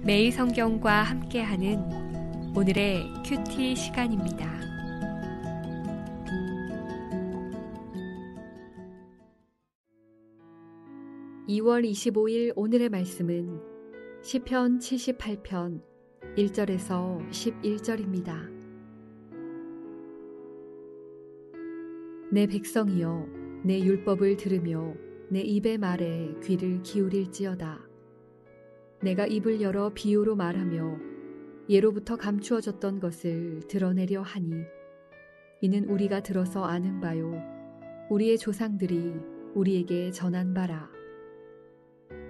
매일 성경과 함께하는 오늘의 큐티 시간입니다. (2월 25일) 오늘의 말씀은 시편 78편 1절에서 11절입니다. 내 백성이여, 내 율법을 들으며 내 입의 말에 귀를 기울일지어다. 내가 입을 열어 비유로 말하며 예로부터 감추어졌던 것을 드러내려 하니 이는 우리가 들어서 아는 바요 우리의 조상들이 우리에게 전한 바라.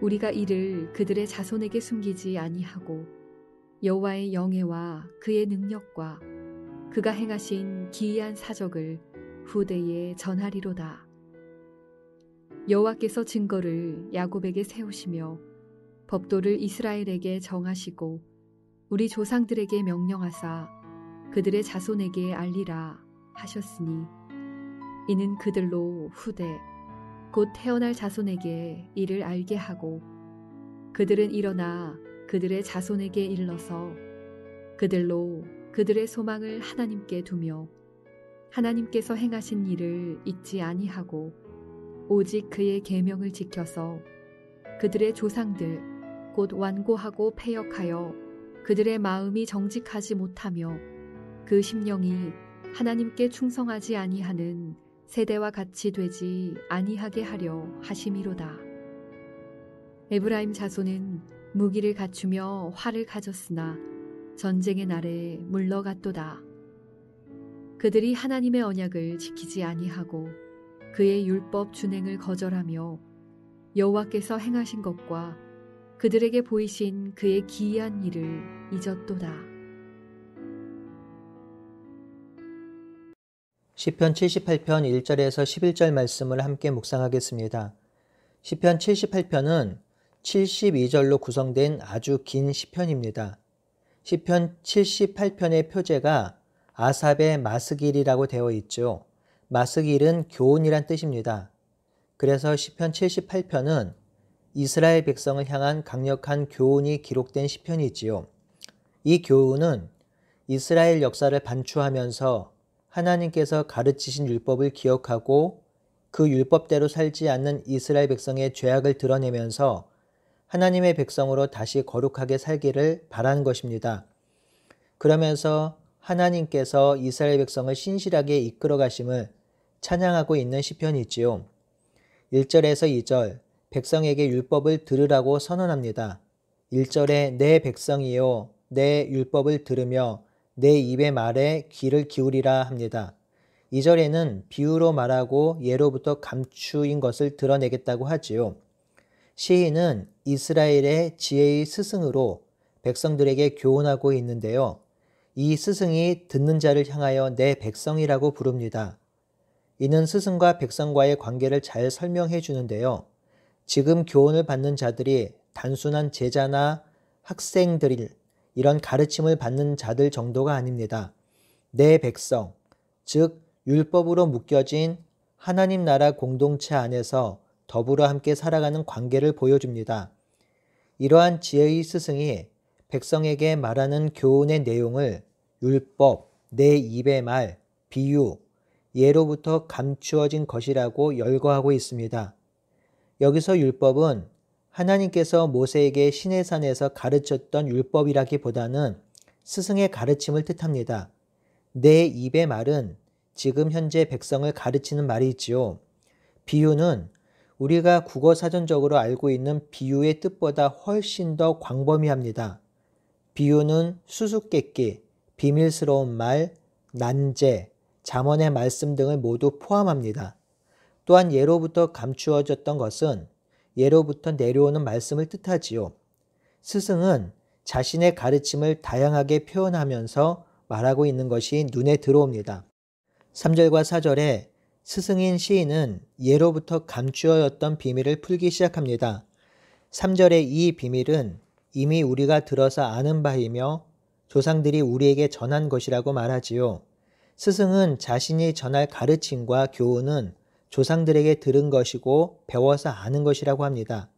우리가 이를 그들의 자손에게 숨기지 아니하고 여호와의 영예와 그의 능력과 그가 행하신 기이한 사적을 후대에 전하리로다. 여호와께서 증거를 야곱에게 세우시며 법도를 이스라엘에게 정하시고 우리 조상들에게 명령하사 그들의 자손에게 알리라 하셨으니 이는 그들로 후대 곧 태어날 자손에게 이를 알게 하고 그들은 일어나 그들의 자손에게 일러서 그들로 그들의 소망을 하나님께 두며 하나님께서 행하신 일을 잊지 아니하고 오직 그의 계명을 지켜서 그들의 조상들 곧 완고하고 패역하여 그들의 마음이 정직하지 못하며 그 심령이 하나님께 충성하지 아니하는 세대와 같이 되지 아니하게 하려 하심이로다. 에브라임 자손은 무기를 갖추며 활을 가졌으나 전쟁의 날에 물러갔도다. 그들이 하나님의 언약을 지키지 아니하고 그의 율법 준행을 거절하며 여호와께서 행하신 것과 그들에게 보이신 그의 기이한 일을 잊었도다. 시편 78편 1절에서 11절 말씀을 함께 묵상하겠습니다. 시편 78편은 72절로 구성된 아주 긴 시편입니다. 시편 78편의 표제가 아삽의 마스길이라고 되어 있죠. 마스길은 교훈이란 뜻입니다. 그래서 시편 78편은 이스라엘 백성을 향한 강력한 교훈이 기록된 시편이지요. 이 교훈은 이스라엘 역사를 반추하면서 하나님께서 가르치신 율법을 기억하고 그 율법대로 살지 않는 이스라엘 백성의 죄악을 드러내면서 하나님의 백성으로 다시 거룩하게 살기를 바라는 것입니다. 그러면서 하나님께서 이스라엘 백성을 신실하게 이끌어 가심을 찬양하고 있는 시편이지요. 1절에서 2절 백성에게 율법을 들으라고 선언합니다. 1절에 내 백성이요 내 율법을 들으며 내 입의 말에 귀를 기울이라 합니다. 2절에는 비유로 말하고 예로부터 감추인 것을 드러내겠다고 하지요. 시인은 이스라엘의 지혜의 스승으로 백성들에게 교훈하고 있는데요. 이 스승이 듣는 자를 향하여 내 백성이라고 부릅니다. 이는 스승과 백성과의 관계를 잘 설명해 주는데요. 지금 교훈을 받는 자들이 단순한 제자나 학생들, 이런 가르침을 받는 자들 정도가 아닙니다. 내 백성, 즉 율법으로 묶여진 하나님 나라 공동체 안에서 더불어 함께 살아가는 관계를 보여줍니다. 이러한 지혜의 스승이 백성에게 말하는 교훈의 내용을 율법, 내 입의 말, 비유, 예로부터 감추어진 것이라고 열거하고 있습니다. 여기서 율법은 하나님께서 모세에게 시내산에서 가르쳤던 율법이라기보다는 스승의 가르침을 뜻합니다. 내 입의 말은 지금 현재 백성을 가르치는 말이지요. 비유는 우리가 국어사전적으로 알고 있는 비유의 뜻보다 훨씬 더 광범위합니다. 비유는 수수께끼, 비밀스러운 말, 난제, 잠언의 말씀 등을 모두 포함합니다. 또한 예로부터 감추어졌던 것은 예로부터 내려오는 말씀을 뜻하지요. 스승은 자신의 가르침을 다양하게 표현하면서 말하고 있는 것이 눈에 들어옵니다. 3절과 4절에 스승인 시인은 예로부터 감추어졌던 비밀을 풀기 시작합니다. 3절의 이 비밀은 이미 우리가 들어서 아는 바이며 조상들이 우리에게 전한 것이라고 말하지요. 스승은 자신이 전할 가르침과 교훈은 조상들에게 들은 것이고 배워서 아는 것이라고 합니다.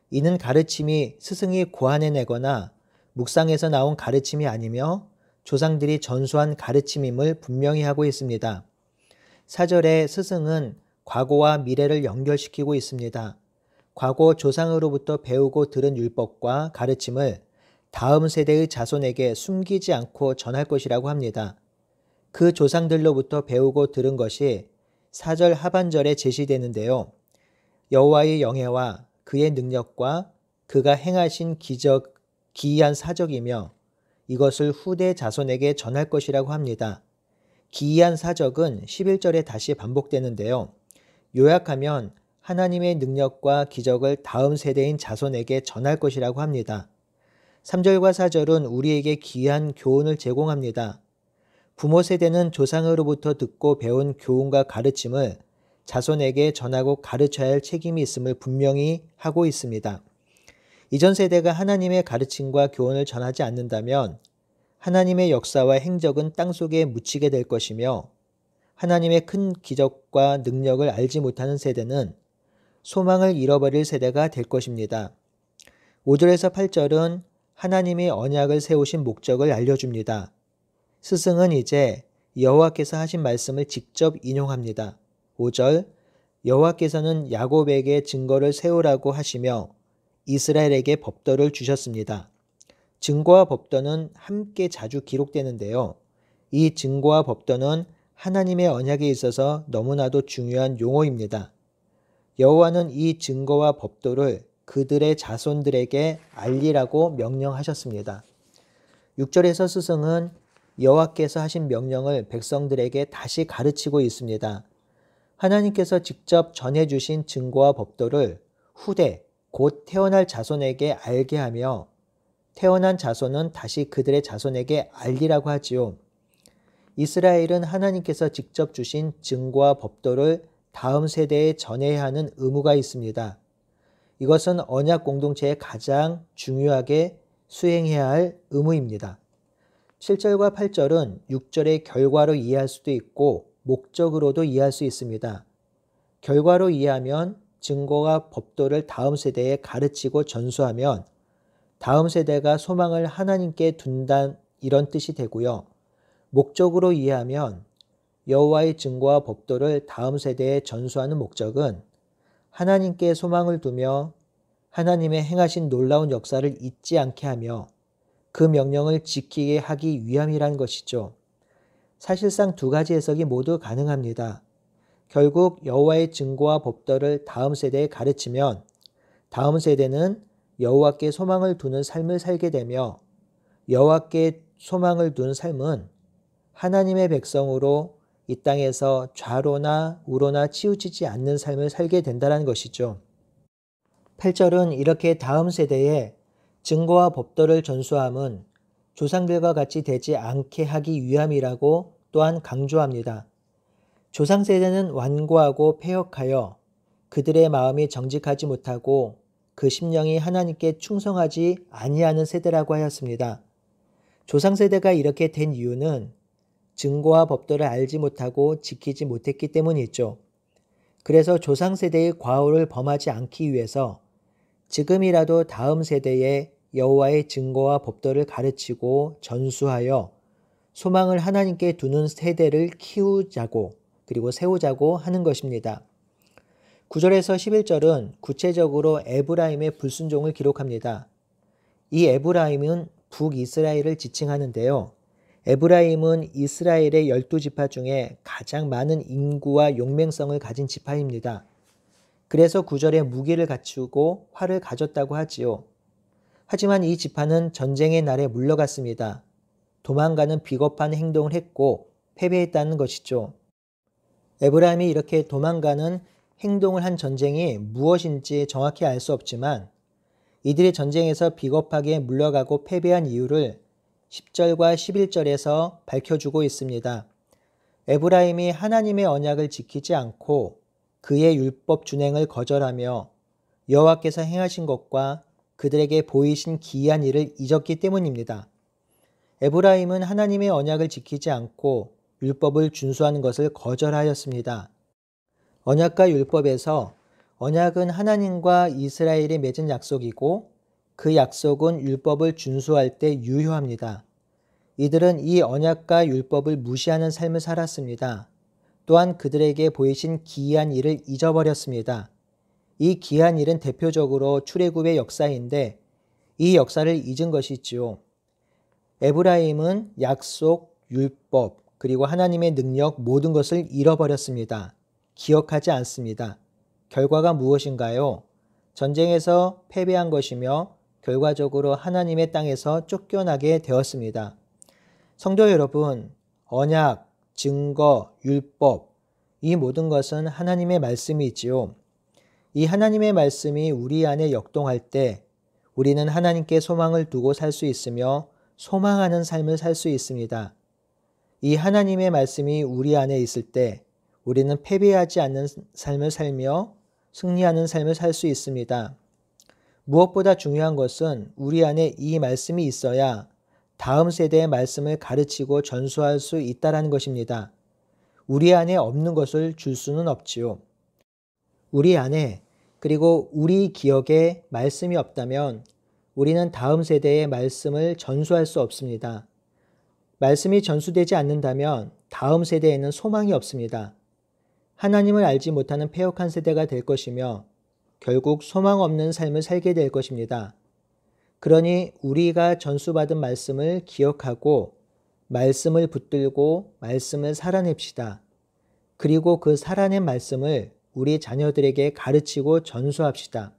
이는 가르침이 스승이 고안해내거나 묵상에서 나온 가르침이 아니며 조상들이 전수한 가르침임을 분명히 하고 있습니다. 4절에 스승은 과거와 미래를 연결시키고 있습니다. 과거 조상으로부터 배우고 들은 율법과 가르침을 다음 세대의 자손에게 숨기지 않고 전할 것이라고 합니다. 그 조상들로부터 배우고 들은 것이 4절 하반절에 제시되는데요. 여호와의 영예와 그의 능력과 그가 행하신 기적, 기이한 사적이며 이것을 후대 자손에게 전할 것이라고 합니다. 기이한 사적은 11절에 다시 반복되는데요. 요약하면 하나님의 능력과 기적을 다음 세대인 자손에게 전할 것이라고 합니다. 3절과 4절은 우리에게 귀한 교훈을 제공합니다. 부모 세대는 조상으로부터 듣고 배운 교훈과 가르침을 자손에게 전하고 가르쳐야 할 책임이 있음을 분명히 하고 있습니다. 이전 세대가 하나님의 가르침과 교훈을 전하지 않는다면 하나님의 역사와 행적은 땅속에 묻히게 될 것이며 하나님의 큰 기적과 능력을 알지 못하는 세대는 소망을 잃어버릴 세대가 될 것입니다. 5절에서 8절은 하나님이 언약을 세우신 목적을 알려줍니다. 스승은 이제 여호와께서 하신 말씀을 직접 인용합니다. 5절 여호와께서는 야곱에게 증거를 세우라고 하시며 이스라엘에게 법도를 주셨습니다. 증거와 법도는 함께 자주 기록되는데요. 이 증거와 법도는 하나님의 언약에 있어서 너무나도 중요한 용어입니다. 여호와는 이 증거와 법도를 그들의 자손들에게 알리라고 명령하셨습니다. 6절에서 스승은 여호와께서 하신 명령을 백성들에게 다시 가르치고 있습니다. 하나님께서 직접 전해주신 증거와 법도를 후대, 곧 태어날 자손에게 알게 하며 태어난 자손은 다시 그들의 자손에게 알리라고 하지요. 이스라엘은 하나님께서 직접 주신 증거와 법도를 다음 세대에 전해야 하는 의무가 있습니다. 이것은 언약 공동체에 가장 중요하게 수행해야 할 의무입니다. 7절과 8절은 6절의 결과로 이해할 수도 있고 목적으로도 이해할 수 있습니다. 결과로 이해하면 증거와 법도를 다음 세대에 가르치고 전수하면 다음 세대가 소망을 하나님께 둔다 이런 뜻이 되고요. 목적으로 이해하면 여호와의 증거와 법도를 다음 세대에 전수하는 목적은 하나님께 소망을 두며 하나님의 행하신 놀라운 역사를 잊지 않게 하며 그 명령을 지키게 하기 위함이란 것이죠. 사실상 두 가지 해석이 모두 가능합니다. 결국 여호와의 증거와 법도를 다음 세대에 가르치면 다음 세대는 여호와께 소망을 두는 삶을 살게 되며 여호와께 소망을 둔 삶은 하나님의 백성으로 이 땅에서 좌로나 우로나 치우치지 않는 삶을 살게 된다는 것이죠. 8절은 이렇게 다음 세대에 증거와 법도를 전수함은 조상들과 같이 되지 않게 하기 위함이라고 또한 강조합니다. 조상 세대는 완고하고 패역하여 그들의 마음이 정직하지 못하고 그 심령이 하나님께 충성하지 아니하는 세대라고 하였습니다. 조상 세대가 이렇게 된 이유는 증거와 법도를 알지 못하고 지키지 못했기 때문이죠. 그래서 조상 세대의 과오를 범하지 않기 위해서 지금이라도 다음 세대에 여호와의 증거와 법도를 가르치고 전수하여 소망을 하나님께 두는 세대를 키우자고 그리고 세우자고 하는 것입니다. 9절에서 11절은 구체적으로 에브라임의 불순종을 기록합니다. 이 에브라임은 북이스라엘을 지칭하는데요. 에브라임은 이스라엘의 12지파 중에 가장 많은 인구와 용맹성을 가진 지파입니다. 그래서 9절에 무기를 갖추고 활을 가졌다고 하지요. 하지만 이 지파는 전쟁의 날에 물러갔습니다. 도망가는 비겁한 행동을 했고 패배했다는 것이죠. 에브라임이 이렇게 도망가는 행동을 한 전쟁이 무엇인지 정확히 알 수 없지만 이들이 전쟁에서 비겁하게 물러가고 패배한 이유를 10절과 11절에서 밝혀주고 있습니다. 에브라임이 하나님의 언약을 지키지 않고 그의 율법 준행을 거절하며 여호와께서 행하신 것과 그들에게 보이신 기이한 일을 잊었기 때문입니다. 에브라임은 하나님의 언약을 지키지 않고 율법을 준수하는 것을 거절하였습니다. 언약과 율법에서 언약은 하나님과 이스라엘이 맺은 약속이고 그 약속은 율법을 준수할 때 유효합니다. 이들은 이 언약과 율법을 무시하는 삶을 살았습니다. 또한 그들에게 보이신 기이한 일을 잊어버렸습니다. 이 기이한 일은 대표적으로 출애굽의 역사인데 이 역사를 잊은 것이지요. 에브라임은 약속, 율법, 그리고 하나님의 능력 모든 것을 잃어버렸습니다. 기억하지 않습니다. 결과가 무엇인가요? 전쟁에서 패배한 것이며 결과적으로 하나님의 땅에서 쫓겨나게 되었습니다. 성도 여러분, 언약, 증거, 율법, 이 모든 것은 하나님의 말씀이지요. 이 하나님의 말씀이 우리 안에 역동할 때 우리는 하나님께 소망을 두고 살 수 있으며 소망하는 삶을 살 수 있습니다. 이 하나님의 말씀이 우리 안에 있을 때 우리는 패배하지 않는 삶을 살며 승리하는 삶을 살 수 있습니다. 무엇보다 중요한 것은 우리 안에 이 말씀이 있어야 다음 세대의 말씀을 가르치고 전수할 수 있다는 것입니다. 우리 안에 없는 것을 줄 수는 없지요. 우리 안에 그리고 우리 기억에 말씀이 없다면 우리는 다음 세대의 말씀을 전수할 수 없습니다. 말씀이 전수되지 않는다면 다음 세대에는 소망이 없습니다. 하나님을 알지 못하는 패역한 세대가 될 것이며 결국 소망 없는 삶을 살게 될 것입니다. 그러니 우리가 전수받은 말씀을 기억하고 말씀을 붙들고 말씀을 살아냅시다. 그리고 그 살아낸 말씀을 우리 자녀들에게 가르치고 전수합시다.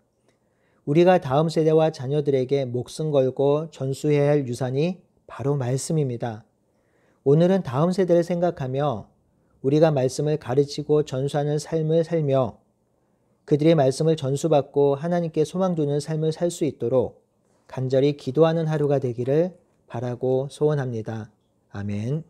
우리가 다음 세대와 자녀들에게 목숨 걸고 전수해야 할 유산이 바로 말씀입니다. 오늘은 다음 세대를 생각하며 우리가 말씀을 가르치고 전수하는 삶을 살며 그들의 말씀을 전수받고 하나님께 소망 두는 삶을 살 수 있도록 간절히 기도하는 하루가 되기를 바라고 소원합니다. 아멘.